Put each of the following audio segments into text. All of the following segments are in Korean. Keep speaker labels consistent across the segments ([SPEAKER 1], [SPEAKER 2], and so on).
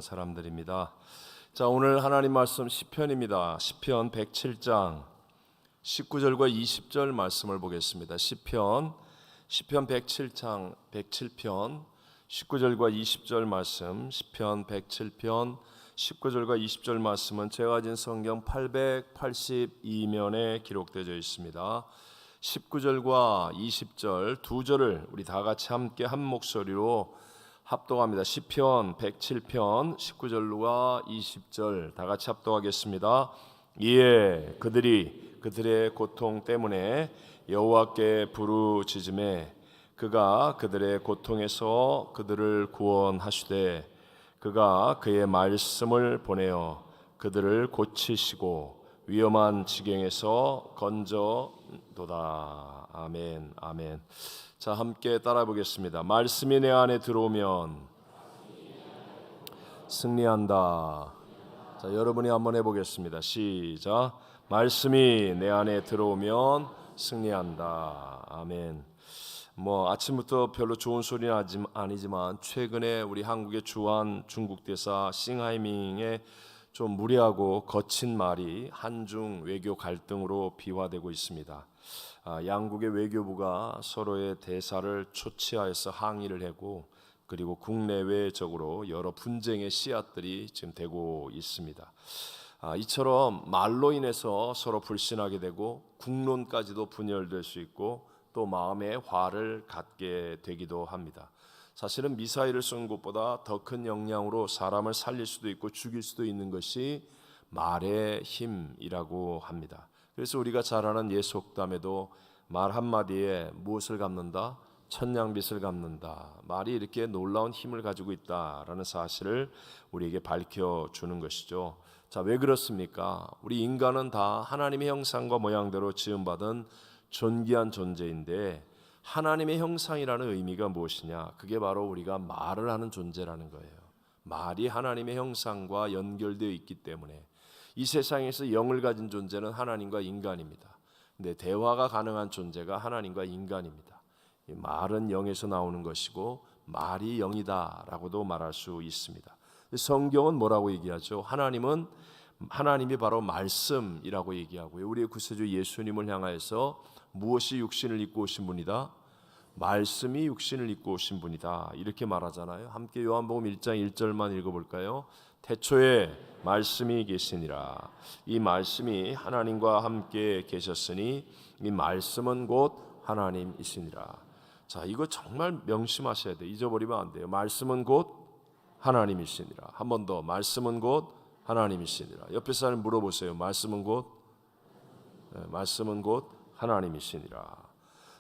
[SPEAKER 1] 사람들입니다. 자, 오늘 하나님 말씀 시편입니다. 시편 107장 19절과 20절 말씀을 보겠습니다. 시편 107장 107편 19절과 20절 말씀, 시편 107편 19절과 20절 말씀은 제가 가진 성경 882면에 기록되어 있습니다. 19절과 20절 두 절을 우리 다 같이 함께 한 목소리로 합독합니다. 시편 107편 19절과 20절 다 같이 합독하겠습니다. 이에 그들이 그들의 고통 때문에 여호와께 부르짖음에 그가 그들의 고통에서 그들을 구원하시되 그가 그의 말씀을 보내어 그들을 고치시고 위험한 지경에서 건져도다. 아멘. 아멘. 자, 함께 따라 보겠습니다. 말씀이 내 안에 들어오면 승리한다. 자, 여러분이 한번 해보겠습니다. 시작. 말씀이 내 안에 들어오면 승리한다. 아멘. 아침부터 별로 좋은 소리는 아니지만 최근에 우리 한국의 주한 중국 대사 싱하이밍의 좀 무례하고 거친 말이 한중 외교 갈등으로 비화되고 있습니다. 양국의 외교부가 서로의 대사를 초치하여서 항의를 하고 그리고 국내외적으로 여러 분쟁의 씨앗들이 지금 되고 있습니다. 이처럼 말로 인해서 서로 불신하게 되고 국론까지도 분열될 수 있고 또 마음에 화를 갖게 되기도 합니다. 사실은 미사일을 쏜 것보다 더 큰 영향으로 사람을 살릴 수도 있고 죽일 수도 있는 것이 말의 힘이라고 합니다. 그래서 우리가 잘 아는 옛 속담에도 말 한마디에 무엇을 갚는다? 천냥빚을 갚는다. 말이 이렇게 놀라운 힘을 가지고 있다라는 사실을 우리에게 밝혀주는 것이죠. 자, 왜 그렇습니까? 우리 인간은 다 하나님의 형상과 모양대로 지음받은 존귀한 존재인데 하나님의 형상이라는 의미가 무엇이냐? 그게 바로 우리가 말을 하는 존재라는 거예요. 말이 하나님의 형상과 연결되어 있기 때문에 이 세상에서 영을 가진 존재는 하나님과 인간입니다. 근데 대화가 가능한 존재가 하나님과 인간입니다. 이 말은 영에서 나오는 것이고 말이 영이다라고도 말할 수 있습니다. 성경은 뭐라고 얘기하죠? 하나님이 바로 말씀이라고 얘기하고요. 우리의 구세주 예수님을 향하여서 무엇이 육신을 입고 오신 분이다? 말씀이 육신을 입고 오신 분이다. 이렇게 말하잖아요. 함께 요한복음 1장 1절만 읽어볼까요? 태초에 말씀이 계시니라. 이 말씀이 하나님과 함께 계셨으니 이 말씀은 곧 하나님이시니라. 자, 이거 정말 명심하셔야 돼요. 잊어버리면 안 돼요. 말씀은 곧 하나님이시니라. 한 번 더. 말씀은 곧 하나님이시니라. 옆에 사람 물어보세요. 말씀은 곧 하나님이시니라.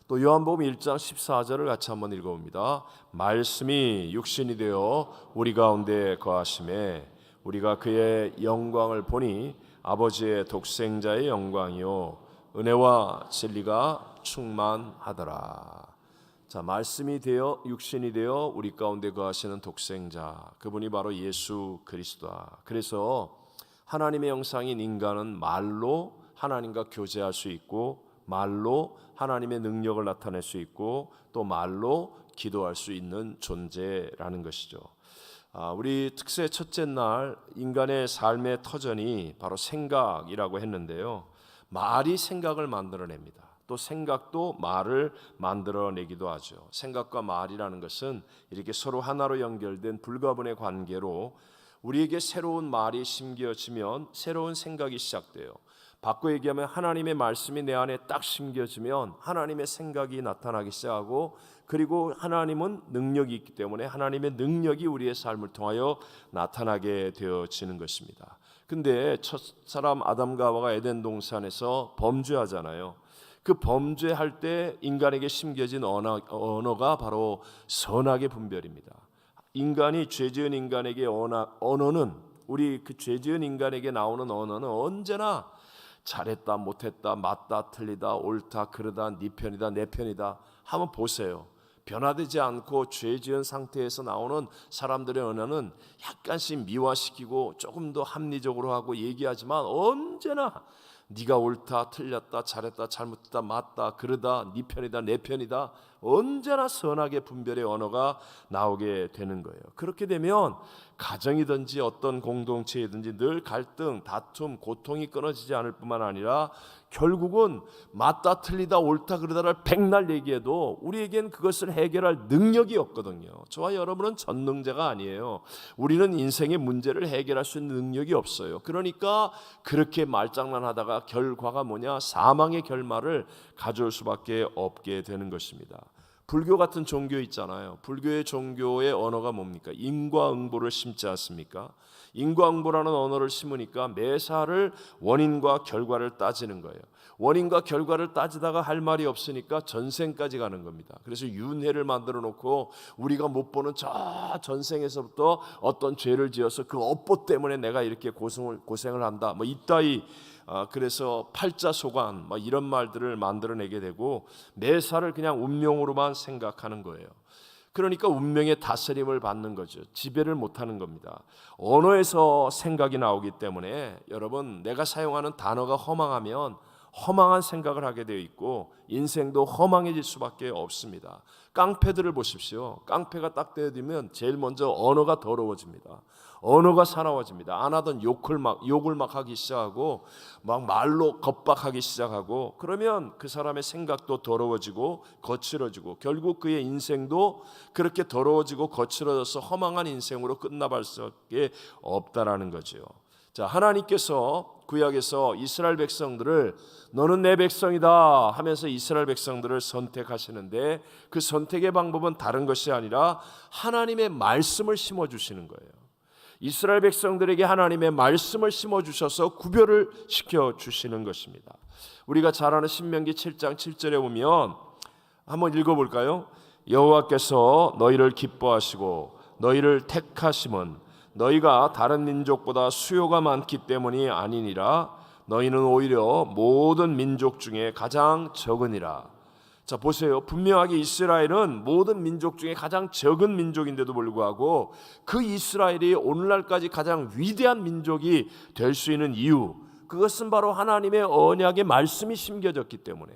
[SPEAKER 1] 또 요한복음 1장 14절을 같이 한번 읽어봅니다. 말씀이 육신이 되어 우리 가운데 거하심에 우리가 그의 영광을 보니 아버지의 독생자의 영광이요 은혜와 진리가 충만하더라. 자, 말씀이 되어 육신이 되어 우리 가운데 거하시는 독생자, 그분이 바로 예수 그리스도다. 그래서 하나님의 형상인 인간은 말로 하나님과 교제할 수 있고 말로 하나님의 능력을 나타낼 수 있고 또 말로 기도할 수 있는 존재라는 것이죠. 우리 특세 첫째 날 인간의 삶의 터전이 바로 생각이라고 했는데요. 말이 생각을 만들어냅니다. 또 생각도 말을 만들어내기도 하죠. 생각과 말이라는 것은 이렇게 서로 하나로 연결된 불가분의 관계로 우리에게 새로운 말이 심겨지면 새로운 생각이 시작돼요. 바꿔 얘기하면 하나님의 말씀이 내 안에 딱 심겨지면 하나님의 생각이 나타나기 시작하고 그리고 하나님은 능력이 있기 때문에 하나님의 능력이 우리의 삶을 통하여 나타나게 되어지는 것입니다. 근데 첫사람 아담과 하와가 에덴 동산에서 범죄하잖아요. 그 범죄할 때 인간에게 심겨진 언어가 바로 선악의 분별입니다. 인간이 죄지은 인간에게 언어는 우리 그 죄지은 인간에게 나오는 언어는 언제나 잘했다 못했다 맞다 틀리다 옳다 그르다 네 편이다 내 편이다 한번 보세요. 변화되지 않고 죄지은 상태에서 나오는 사람들의 언어는 약간씩 미화시키고 조금 더 합리적으로 하고 얘기하지만 언제나 네가 옳다 틀렸다 잘했다 잘못했다 맞다 그러다 네 편이다 내 편이다 언제나 선악의 분별의 언어가 나오게 되는 거예요. 그렇게 되면 가정이든지 어떤 공동체이든지 늘 갈등, 다툼, 고통이 끊어지지 않을 뿐만 아니라 결국은 맞다 틀리다 옳다 그르다를 백날 얘기해도 우리에겐 그것을 해결할 능력이 없거든요. 저와 여러분은 전능자가 아니에요. 우리는 인생의 문제를 해결할 수 있는 능력이 없어요. 그러니까 그렇게 말장난하다가 결과가 뭐냐? 사망의 결말을 가져올 수밖에 없게 되는 것입니다. 불교 같은 종교 있잖아요. 불교의 종교의 언어가 뭡니까? 인과응보를 심지 않습니까? 인과응보라는 언어를 심으니까 매사를 원인과 결과를 따지는 거예요. 원인과 결과를 따지다가 할 말이 없으니까 전생까지 가는 겁니다. 그래서 윤회를 만들어 놓고 우리가 못 보는 저 전생에서부터 어떤 죄를 지어서 그 업보 때문에 내가 이렇게 고생을 한다. 뭐 이따위 그래서 팔자소관 이런 말들을 만들어내게 되고 매사를 그냥 운명으로만 생각하는 거예요. 그러니까 운명의 다스림을 받는 거죠. 지배를 못하는 겁니다. 언어에서 생각이 나오기 때문에 여러분, 내가 사용하는 단어가 허망하면 허망한 생각을 하게 되어 있고 인생도 허망해질 수밖에 없습니다. 깡패들을 보십시오. 깡패가 딱 되어들면 제일 먼저 언어가 더러워집니다. 언어가 사나워집니다. 안 하던 욕을 막 하기 시작하고 막 말로 겁박하기 시작하고 그러면 그 사람의 생각도 더러워지고 거칠어지고 결국 그의 인생도 그렇게 더러워지고 거칠어져서 허망한 인생으로 끝나갈 수밖에 없다라는 거죠. 자, 하나님께서 구약에서 이스라엘 백성들을 너는 내 백성이다 하면서 이스라엘 백성들을 선택하시는데 그 선택의 방법은 다른 것이 아니라 하나님의 말씀을 심어주시는 거예요. 이스라엘 백성들에게 하나님의 말씀을 심어주셔서 구별을 시켜주시는 것입니다. 우리가 잘 아는 신명기 7장 7절에 보면 한번 읽어볼까요? 여호와께서 너희를 기뻐하시고 너희를 택하심은 너희가 다른 민족보다 수요가 많기 때문이 아니니라. 너희는 오히려 모든 민족 중에 가장 적으니라. 자, 보세요. 분명하게 이스라엘은 모든 민족 중에 가장 적은 민족인데도 불구하고 그 이스라엘이 오늘날까지 가장 위대한 민족이 될 수 있는 이유, 그것은 바로 하나님의 언약의 말씀이 심겨졌기 때문에,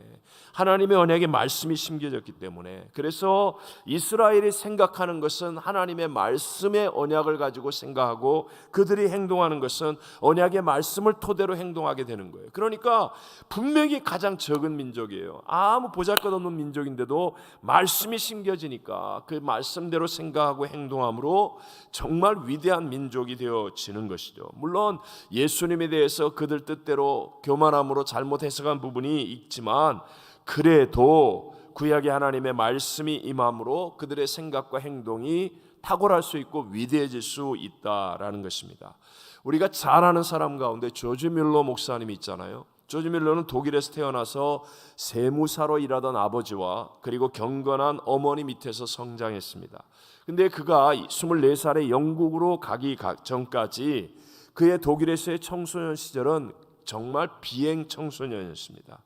[SPEAKER 1] 하나님의 언약의 말씀이 심겨졌기 때문에, 그래서 이스라엘이 생각하는 것은 하나님의 말씀의 언약을 가지고 생각하고 그들이 행동하는 것은 언약의 말씀을 토대로 행동하게 되는 거예요. 그러니까 분명히 가장 적은 민족이에요. 아무 보잘것없는 민족인데도 말씀이 심겨지니까 그 말씀대로 생각하고 행동함으로 정말 위대한 민족이 되어지는 것이죠. 물론 예수님에 대해서 그들 뜻대로 교만함으로 잘못 해석한 부분이 있지만 그래도 구약의 하나님의 말씀이 임함으로 그들의 생각과 행동이 탁월할 수 있고 위대해질 수 있다라는 것입니다. 우리가 잘 아는 사람 가운데 조지 밀러 목사님이 있잖아요. 조지 밀러는 독일에서 태어나서 세무사로 일하던 아버지와 그리고 경건한 어머니 밑에서 성장했습니다. 근데 그가 24살에 영국으로 가기 전까지 그의 독일에서의 청소년 시절은 정말 비행 청소년이었습니다.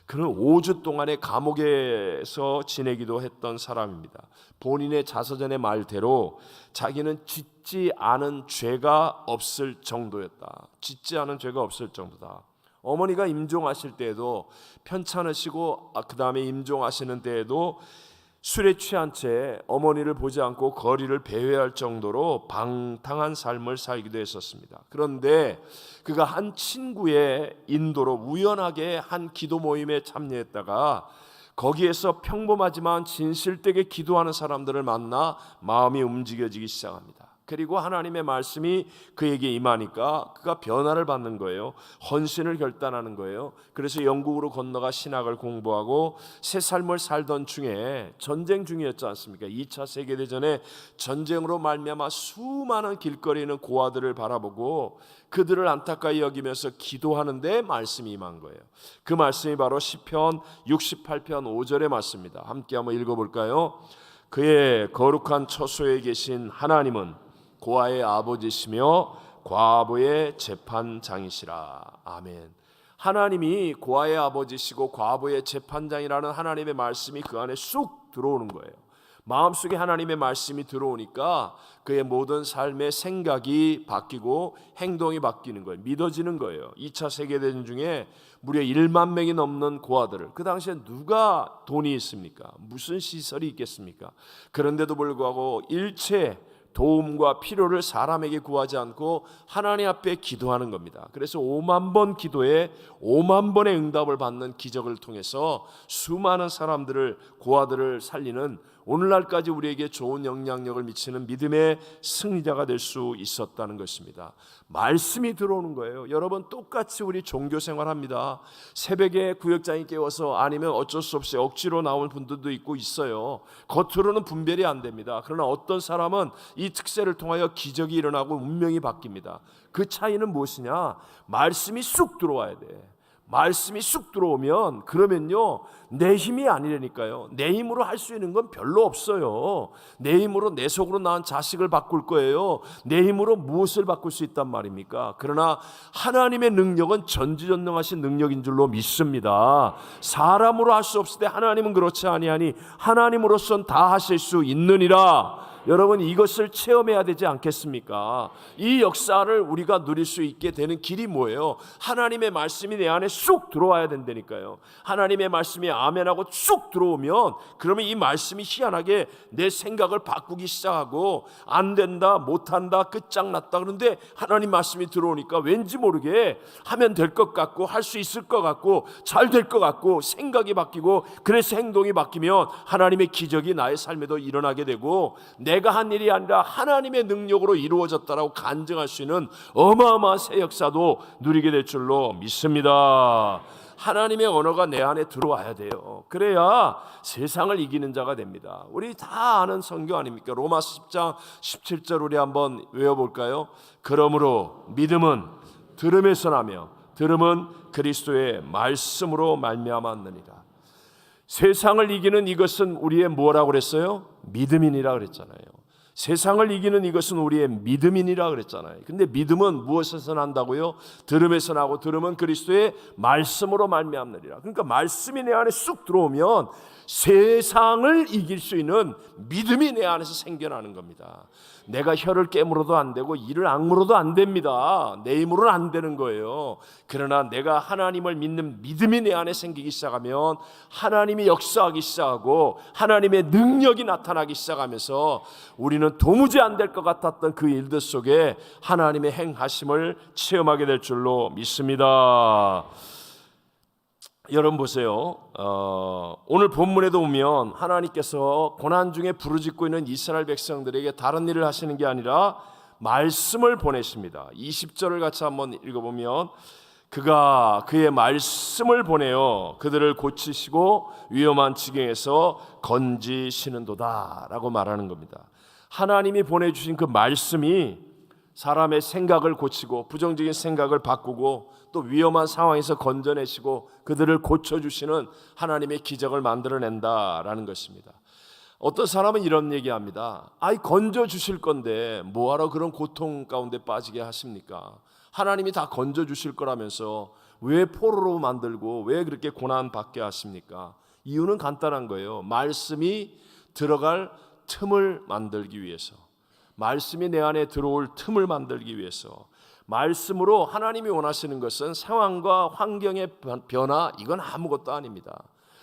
[SPEAKER 1] 그는 5주 동안의 감옥에서 지내기도 했던 사람입니다. 본인의 자서전의 말대로 자기는 짓지 않은 죄가 없을 정도였다. 짓지 않은 죄가 없을 정도다. 어머니가 임종하실 때에도 편찮으시고 그 다음에 임종하시는 때에도 술에 취한 채 어머니를 보지 않고 거리를 배회할 정도로 방탕한 삶을 살기도 했었습니다. 그런데 그가 한 친구의 인도로 우연하게 한 기도 모임에 참여했다가 거기에서 평범하지만 진실되게 기도하는 사람들을 만나 마음이 움직여지기 시작합니다. 그리고 하나님의 말씀이 그에게 임하니까 그가 변화를 받는 거예요. 헌신을 결단하는 거예요. 그래서 영국으로 건너가 신학을 공부하고 새 삶을 살던 중에 전쟁 중이었지 않습니까? 2차 세계대전에 전쟁으로 말미암아 수많은 길거리에 있는 고아들을 바라보고 그들을 안타까이 여기면서 기도하는데 말씀이 임한 거예요. 그 말씀이 바로 시편 68편 5절의 말씀입니다. 함께 한번 읽어볼까요? 그의 거룩한 처소에 계신 하나님은 고아의 아버지시며 과부의 재판장이시라. 아멘. 하나님이 고아의 아버지시고 과부의 재판장이라는 하나님의 말씀이 그 안에 쑥 들어오는 거예요. 마음속에 하나님의 말씀이 들어오니까 그의 모든 삶의 생각이 바뀌고 행동이 바뀌는 거예요. 믿어지는 거예요. 2차 세계대전 중에 무려 1만 명이 넘는 고아들을, 그 당시에 누가 돈이 있습니까? 무슨 시설이 있겠습니까? 그런데도 불구하고 일체 도움과 필요를 사람에게 구하지 않고 하나님 앞에 기도하는 겁니다. 그래서 5만 번 기도에 5만 번의 응답을 받는 기적을 통해서 수많은 사람들을, 고아들을 살리는, 오늘날까지 우리에게 좋은 영향력을 미치는 믿음의 승리자가 될 수 있었다는 것입니다. 말씀이 들어오는 거예요. 여러분, 똑같이 우리 종교 생활합니다. 새벽에 구역장이 깨워서, 아니면 어쩔 수 없이 억지로 나온 분들도 있고 있어요. 겉으로는 분별이 안 됩니다. 그러나 어떤 사람은 이 특세를 통하여 기적이 일어나고 운명이 바뀝니다. 그 차이는 무엇이냐? 말씀이 쑥 들어와야 돼. 말씀이 쑥 들어오면, 그러면요, 내 힘이 아니라니까요. 내 힘으로 할 수 있는 건 별로 없어요. 내 힘으로 내 속으로 낳은 자식을 바꿀 거예요. 내 힘으로 무엇을 바꿀 수 있단 말입니까? 그러나 하나님의 능력은 전지전능하신 능력인 줄로 믿습니다. 사람으로 할 수 없을 때 하나님은 그렇지 아니하니 하나님으로선 다 하실 수 있느니라. 여러분, 이것을 체험해야 되지 않겠습니까? 이 역사를 우리가 누릴 수 있게 되는 길이 뭐예요? 하나님의 말씀이 내 안에 쑥 들어와야 된다니까요. 하나님의 말씀이 아멘하고 쑥 들어오면, 그러면 이 말씀이 희한하게 내 생각을 바꾸기 시작하고, 안 된다, 못한다, 끝장났다. 그런데 하나님 말씀이 들어오니까 왠지 모르게 하면 될 것 같고, 할 수 있을 것 같고, 잘 될 것 같고, 생각이 바뀌고, 그래서 행동이 바뀌면 하나님의 기적이 나의 삶에도 일어나게 되고, 내가 한 일이 아니라 하나님의 능력으로 이루어졌다라고 간증할 수 있는 어마어마한 새 역사도 누리게 될 줄로 믿습니다. 하나님의 언어가 내 안에 들어와야 돼요. 그래야 세상을 이기는 자가 됩니다. 우리 다 아는 성경 아닙니까? 로마서 10장 17절 우리 한번 외워볼까요? 그러므로 믿음은 들음에서 나며 들음은 그리스도의 말씀으로 말미암았느니라. 세상을 이기는 이것은 우리의 뭐라고 그랬어요? 믿음이니라 그랬잖아요. 세상을 이기는 이것은 우리의 믿음이니라 그랬잖아요. 근데 믿음은 무엇에서 난다고요? 들음에서 나고 들음은 그리스도의 말씀으로 말미암느니라. 그러니까 말씀이 내 안에 쑥 들어오면 세상을 이길 수 있는 믿음이 내 안에서 생겨나는 겁니다. 내가 혀를 깨물어도 안 되고 이를 악물어도 안 됩니다. 내 힘으로는 안 되는 거예요. 그러나 내가 하나님을 믿는 믿음이 내 안에 생기기 시작하면 하나님이 역사하기 시작하고 하나님의 능력이 나타나기 시작하면서 우리는 도무지 안 될 것 같았던 그 일들 속에 하나님의 행하심을 체험하게 될 줄로 믿습니다. 여러분 보세요. 오늘 본문에도 보면 하나님께서 고난 중에 부르짖고 있는 이스라엘 백성들에게 다른 일을 하시는 게 아니라 말씀을 보내십니다. 20절을 같이 한번 읽어보면, 그가 그의 말씀을 보내어 그들을 고치시고 위험한 지경에서 건지시는도다 라고 말하는 겁니다. 하나님이 보내주신 그 말씀이 사람의 생각을 고치고 부정적인 생각을 바꾸고 또 위험한 상황에서 건져내시고 그들을 고쳐주시는 하나님의 기적을 만들어낸다라는 것입니다. 어떤 사람은 이런 얘기합니다. 아이, 건져주실 건데 뭐하러 그런 고통 가운데 빠지게 하십니까? 하나님이 다 건져주실 거라면서 왜 포로로 만들고 왜 그렇게 고난받게 하십니까? 이유는 간단한 거예요. 말씀이 들어갈 틈을 만들기 위해서, 말씀이 내 안에 들어올 틈을 만들기 위해서. 말씀으로 하나님이 원하시는 것은 상황과 환경의 변화, 이건 아무것도 아닙니다.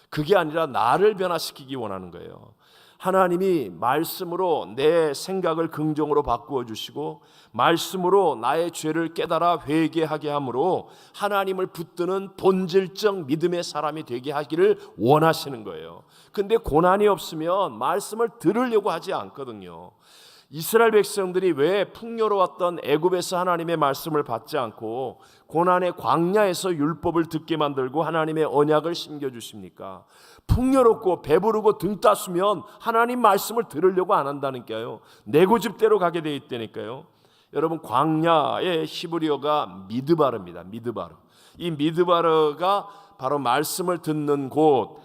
[SPEAKER 1] 그게 아니라 나를 변화시키기 원하는 거예요. 하나님이 말씀으로 내 생각을 긍정으로 바꾸어 주시고 말씀으로 나의 죄를 깨달아 회개하게 함으로 하나님을 붙드는 본질적 믿음의 사람이 되게 하기를 원하시는 거예요. 근데 고난이 없으면 말씀을 들으려고 하지 않거든요. 이스라엘 백성들이 왜 풍요로웠던 애굽에서 하나님의 말씀을 받지 않고 고난의 광야에서 율법을 듣게 만들고 하나님의 언약을 심겨주십니까? 풍요롭고 배부르고 등 따스면 하나님 말씀을 들으려고 안 한다니까요. 내 고집대로 가게 돼 있다니까요. 여러분, 광야의 히브리어가 미드바르입니다. 미드바르. 이 미드바르가 바로 말씀을 듣는 곳,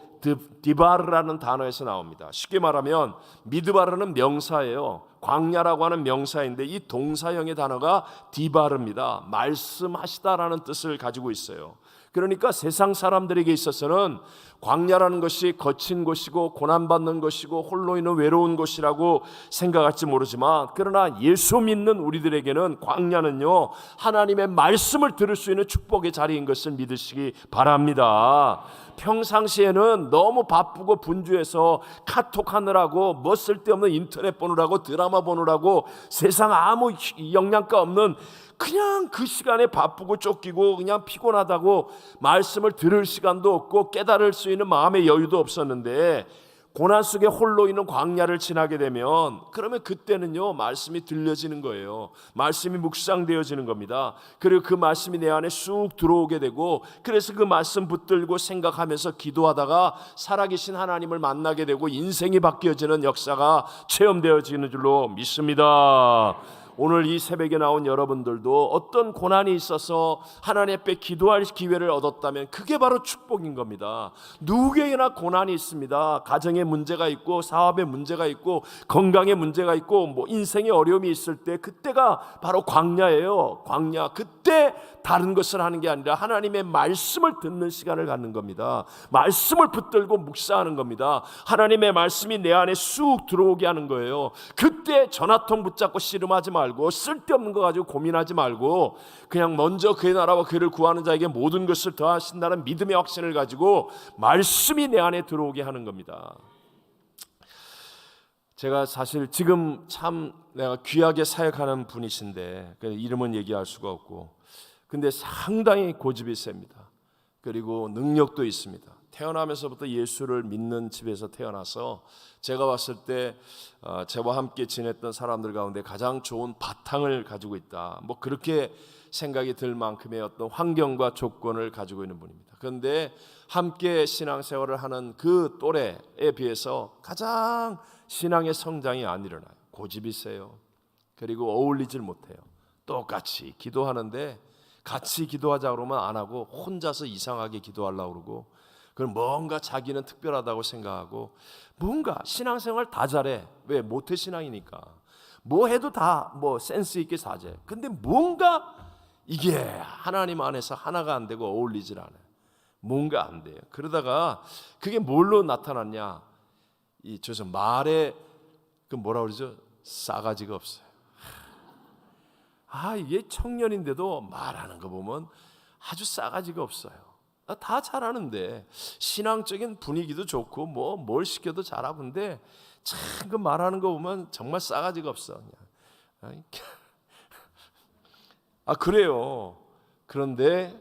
[SPEAKER 1] 디바르라는 단어에서 나옵니다. 쉽게 말하면 미드바르는 명사예요. 광야라고 하는 명사인데 이 동사형의 단어가 디바르입니다. 말씀하시다라는 뜻을 가지고 있어요. 그러니까 세상 사람들에게 있어서는 광야라는 것이 거친 곳이고 고난받는 것이고 홀로 있는 외로운 곳이라고 생각할지 모르지만, 그러나 예수 믿는 우리들에게는 광야는요 하나님의 말씀을 들을 수 있는 축복의 자리인 것을 믿으시기 바랍니다. 평상시에는 너무 바쁘고 분주해서 카톡하느라고 뭐 쓸데없는 인터넷 보느라고 드라마 보느라고 세상 아무 영양가 없는 그냥 그 시간에 바쁘고 쫓기고 그냥 피곤하다고 말씀을 들을 시간도 없고 깨달을 수 있는 마음의 여유도 없었는데, 고난 속에 홀로 있는 광야를 지나게 되면 그러면 그때는요 말씀이 들려지는 거예요. 말씀이 묵상되어지는 겁니다. 그리고 그 말씀이 내 안에 쑥 들어오게 되고, 그래서 그 말씀 붙들고 생각하면서 기도하다가 살아계신 하나님을 만나게 되고 인생이 바뀌어지는 역사가 체험되어지는 줄로 믿습니다. 오늘 이 새벽에 나온 여러분들도 어떤 고난이 있어서 하나님 앞에 기도할 기회를 얻었다면 그게 바로 축복인 겁니다. 누구에게나 고난이 있습니다. 가정에 문제가 있고 사업에 문제가 있고 건강에 문제가 있고 뭐 인생에 어려움이 있을 때 그때가 바로 광야예요. 광야. 그때 다른 것을 하는 게 아니라 하나님의 말씀을 듣는 시간을 갖는 겁니다. 말씀을 붙들고 묵상하는 겁니다. 하나님의 말씀이 내 안에 쑥 들어오게 하는 거예요. 그때 전화통 붙잡고 씨름하지 말고 쓸데없는 거 가지고 고민하지 말고 그냥 먼저 그의 나라와 그를 구하는 자에게 모든 것을 더하신다는 믿음의 확신을 가지고 말씀이 내 안에 들어오게 하는 겁니다. 제가 사실 지금 참 내가 귀하게 사역하는 분이신데 이름은 얘기할 수가 없고, 근데 상당히 고집이 셉니다. 그리고 능력도 있습니다. 태어나면서부터 예수를 믿는 집에서 태어나서 제가 봤을 때 저와 함께 지냈던 사람들 가운데 가장 좋은 바탕을 가지고 있다, 뭐 그렇게 생각이 들 만큼의 어떤 환경과 조건을 가지고 있는 분입니다. 그런데 함께 신앙생활을 하는 그 또래에 비해서 가장 신앙의 성장이 안 일어나요. 고집이 세요. 그리고 어울리질 못해요. 똑같이 기도하는데 같이 기도하자 그러면 안 하고 혼자서 이상하게 기도하려고 그러고, 그럼 뭔가 자기는 특별하다고 생각하고 뭔가 신앙생활 다 잘해. 왜? 모태신앙이니까 뭐 해도 다 뭐 센스 있게 사죄. 근데 뭔가 이게 하나님 안에서 하나가 안 되고 어울리질 않아요. 뭔가 안 돼요. 그러다가 그게 뭘로 나타났냐, 이 말에 그 뭐라 그러죠? 싸가지가 없어요. 이게 청년인데도 말하는 거 보면 아주 싸가지가 없어요. 다 잘하는데 신앙적인 분위기도 좋고 뭐 뭘 시켜도 잘하고, 근데 참 그 말하는 거 보면 정말 싸가지가 없어. 그냥. 그래요. 그런데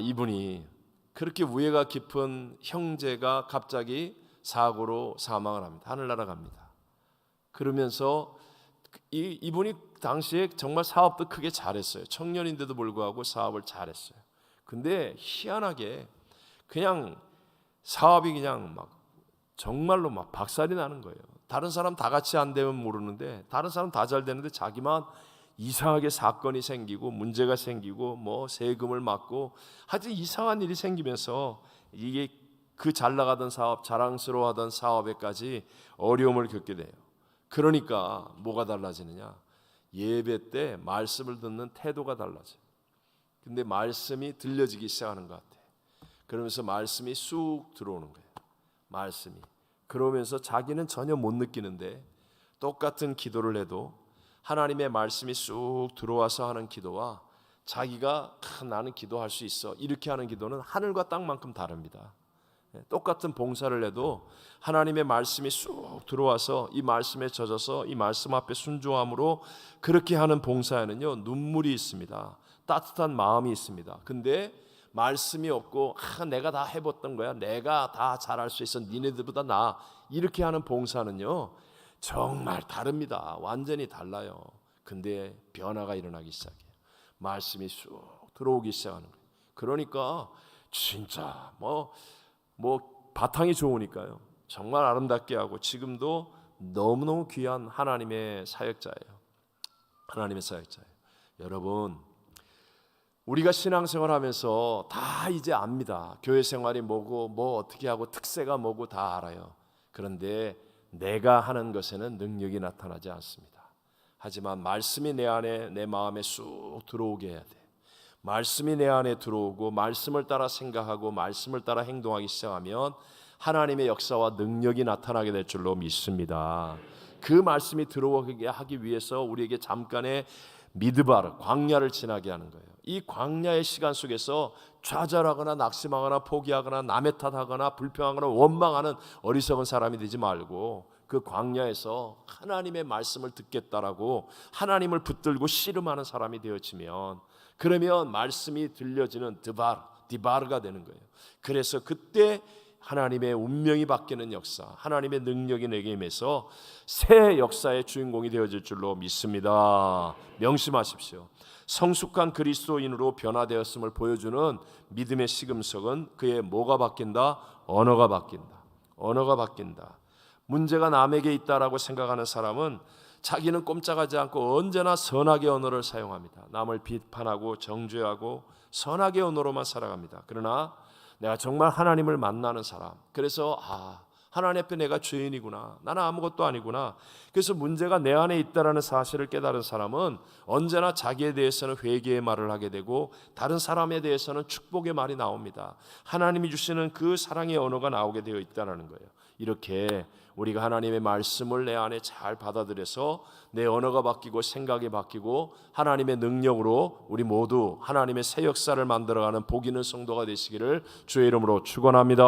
[SPEAKER 1] 이분이 그렇게 우애가 깊은 형제가 갑자기 사고로 사망을 합니다. 하늘나라 갑니다. 그러면서 이분이 당시에 정말 사업도 크게 잘했어요. 청년인데도 불구하고 사업을 잘했어요. 근데 희한하게 그냥 사업이 그냥 막 정말로 막 박살이 나는 거예요. 다른 사람 다 같이 안 되면 모르는데 다른 사람 다 잘 되는데 자기만 이상하게 사건이 생기고 문제가 생기고 뭐 세금을 맞고 하여튼 이상한 일이 생기면서 이게 그 잘 나가던 사업, 자랑스러워하던 사업에까지 어려움을 겪게 돼요. 그러니까 뭐가 달라지느냐, 예배 때 말씀을 듣는 태도가 달라져요. 근데 말씀이 들려지기 시작하는 것 같아요. 그러면서 말씀이 쑥 들어오는 거예요. 말씀이. 그러면서 자기는 전혀 못 느끼는데 똑같은 기도를 해도 하나님의 말씀이 쑥 들어와서 하는 기도와 자기가 나는 기도할 수 있어 이렇게 하는 기도는 하늘과 땅만큼 다릅니다. 똑같은 봉사를 해도 하나님의 말씀이 쑥 들어와서 이 말씀에 젖어서 이 말씀 앞에 순종함으로 그렇게 하는 봉사에는요 눈물이 있습니다. 따뜻한 마음이 있습니다. 근데 말씀이 없고 내가 다 해봤던 거야, 내가 다 잘할 수 있어, 니네들보다 나, 이렇게 하는 봉사는요 정말 다릅니다. 완전히 달라요. 근데 변화가 일어나기 시작해요. 말씀이 쑥 들어오기 시작하는 거예요. 그러니까 진짜 뭐 바탕이 좋으니까요 정말 아름답게 하고 지금도 너무너무 귀한 하나님의 사역자예요. 하나님의 사역자예요. 여러분, 우리가 신앙생활하면서 다 이제 압니다. 교회 생활이 뭐고 뭐 어떻게 하고 특세가 뭐고 다 알아요. 그런데 내가 하는 것에는 능력이 나타나지 않습니다. 하지만 말씀이 내 안에, 내 마음에 쑥 들어오게 해야 돼. 말씀이 내 안에 들어오고 말씀을 따라 생각하고 말씀을 따라 행동하기 시작하면 하나님의 역사와 능력이 나타나게 될 줄로 믿습니다. 그 말씀이 들어오게 하기 위해서 우리에게 잠깐의 미드바르, 광야를 지나게 하는 거예요. 이 광야의 시간 속에서 좌절하거나 낙심하거나 포기하거나 남의 탓하거나 불평하거나 원망하는 어리석은 사람이 되지 말고 그 광야에서 하나님의 말씀을 듣겠다라고 하나님을 붙들고 씨름하는 사람이 되어지면, 그러면 말씀이 들려지는 디바르가 되는 거예요. 그래서 그때 하나님의 운명이 바뀌는 역사, 하나님의 능력이 내게 임해서 새 역사의 주인공이 되어질 줄로 믿습니다. 명심하십시오. 성숙한 그리스도인으로 변화되었음을 보여주는 믿음의 시금석은 그의 뭐가 바뀐다? 언어가 바뀐다. 언어가 바뀐다. 문제가 남에게 있다라고 생각하는 사람은 자기는 꼼짝하지 않고 언제나 선악의 언어를 사용합니다. 남을 비판하고 정죄하고 선악의 언어로만 살아갑니다. 그러나 내가 정말 하나님을 만나는 사람, 그래서 하나님 앞에 내가 죄인이구나, 나는 아무것도 아니구나, 그래서 문제가 내 안에 있다라는 사실을 깨달은 사람은 언제나 자기에 대해서는 회개의 말을 하게 되고 다른 사람에 대해서는 축복의 말이 나옵니다. 하나님이 주시는 그 사랑의 언어가 나오게 되어 있다는 거예요. 이렇게 우리가 하나님의 말씀을 내 안에 잘 받아들여서 내 언어가 바뀌고 생각이 바뀌고 하나님의 능력으로 우리 모두 하나님의 새 역사를 만들어가는 복 있는 성도가 되시기를 주의 이름으로 축원합니다.